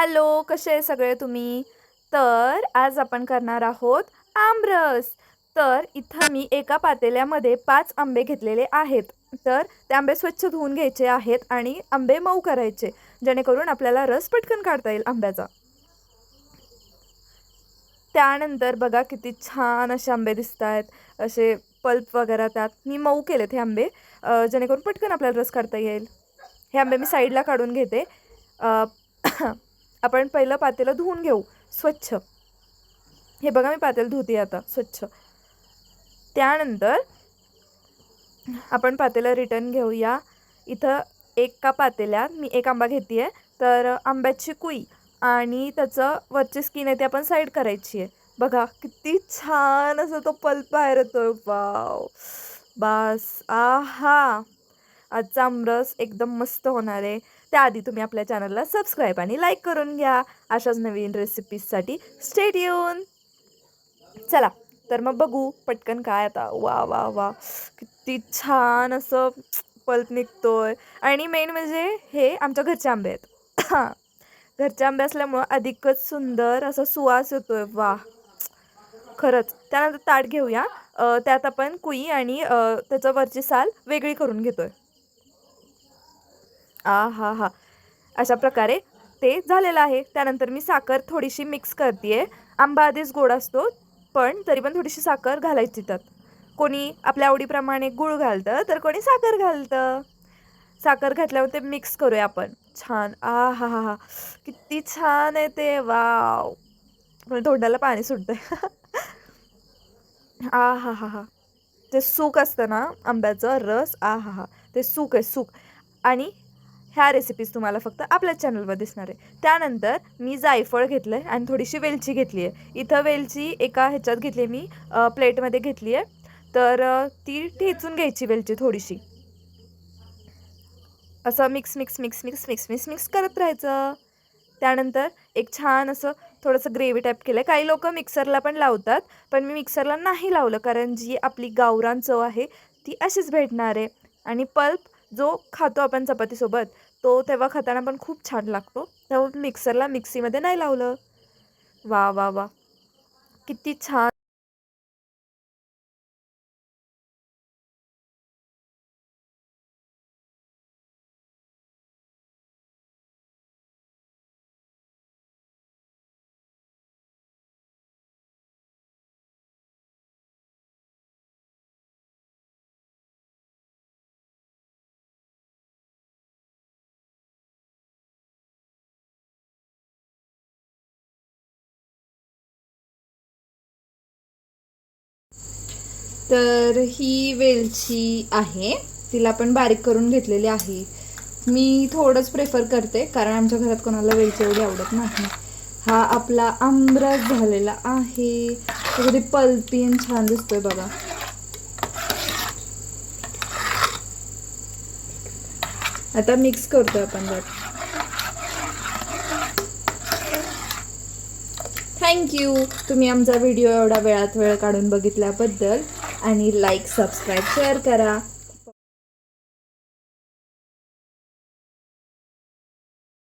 Hello, कसे आहे सगळे तुम्ही? तर आज आपण करणार आहोत आमरस. तर इथं मी एका पातेल्यामध्ये 5 आंबे घेतलेले आहेत. तर ते आंबे स्वच्छ धुवून घ्यायचे आहेत आणि आंबे मऊ करायचे, जेणेकरून आपल्याला रस पटकन काढता येईल आंब्याचा. त्यानंतर बघा किती छान असे आंबे दिसत आहेत. असे पल्प वगैरे त्यात मी मऊ केलेत हे आंबे, जेणेकरून पटकन आपल्याला रस काढता येईल. हे आंबे मी साईडला काढून घेते. अ, आपण पहिलं पातेलं धुवून घेऊ स्वच्छ. हे बघा मी पातेलं धुते आता स्वच्छ. त्यानंतर आपण पातेलं रिटर्न घेऊया. इथं एका पातेल्यात मी एक आंबा घेते. तर आंब्याची कुई आणि त्याचं वरची स्किन आहे ती आपण साईड करायची आहे. बघा किती छान असं तो पल्प बाहेर येतोय. वाव, बास, आहा. आजचा आमरस एकदम मस्त होणार आहे. त्याआधी तुम्ही आपल्या चॅनलला सबस्क्राईब आणि लाईक करून घ्या. अशाच नवीन रेसिपीजसाठी स्टे ट्यून. चला तर मग बघू पटकन काय आता. वा वा वा, किती छान असं पल्प निघतोय. आणि मेन म्हणजे हे आमच्या घरचे आंबे आहेत. घरचे आंबे असल्यामुळं अधिकच सुंदर असा सुवास येतोय. वा, खरंच. त्यानंतर ताट घेऊया. त्यात आपण कुई आणि त्याचं वरची साल वेगळी करून घेतोय. हा हा, अशा प्रकारे ते झालेलं आहे. त्यानंतर मी साखर थोडीशी मिक्स करते. आंबा आधीच गोड असतो, पण तरी पण थोडीशी साखर घालायची त्यात. कोणी आपल्या आवडीप्रमाणे गूळ घालतं, तर कोणी साखर घालतं. साखर घातल्यावर ते मिक्स करूया आपण छान. हा हा हा, किती छान आहे ते. वाव, पण तोंडाला पाणी सुटतंय. हा हा हा, ते सूक असतं ना आंब्याचं रस, हा हा, ते सूक आहे सूक. आणि ह्या रेसिपीज तुम्हाला फक्त आपल्याच चॅनलवर दिसणार आहे. त्यानंतर मी जायफळ घेतलं आहे आणि थोडीशी वेलची घेतली आहे. इथं वेलची एका ह्याच्यात घेतली आहे मी, प्लेटमध्ये घेतली आहे. तर ती ठेचून घ्यायची वेलची थोडीशी. असं mix mix mix mix mix mix mix करत राहायचं. त्यानंतर एक छान असं थोडंसं ग्रेव्ही टाईप केलं आहे. काही लोक मिक्सरला पण लावतात, पण मी मिक्सरला नाही लावलं, कारण जी आपली गावरान चव आहे ती अशीच भेटणार आहे. आणि पल्प जो खातो आपण चपातीसोबत, तो तेव्हा खाताना पण खूप छान लागतो. तेव्हा मिक्सरला मिक्सीमध्ये नाही लावलं. वा वा वा, किती छान. तर ही वेलची आहे, तिला आपण बारीक करून घेतलेली आहे. मी थोडंच प्रेफर करते, कारण आमच्या घरात कोणाला वेलची एवढी आवडत नाही. हा आपला आमरस झालेला आहे. कधी पल्पीन छान दिसतोय बघा. आता मिक्स करतोय आपण त्यात. थँक्यू, तुम्ही आमचा व्हिडिओ एवढा वेळात वेळ काढून बघितल्याबद्दल. आणि लाईक, सबस्क्राईब, शेअर करा.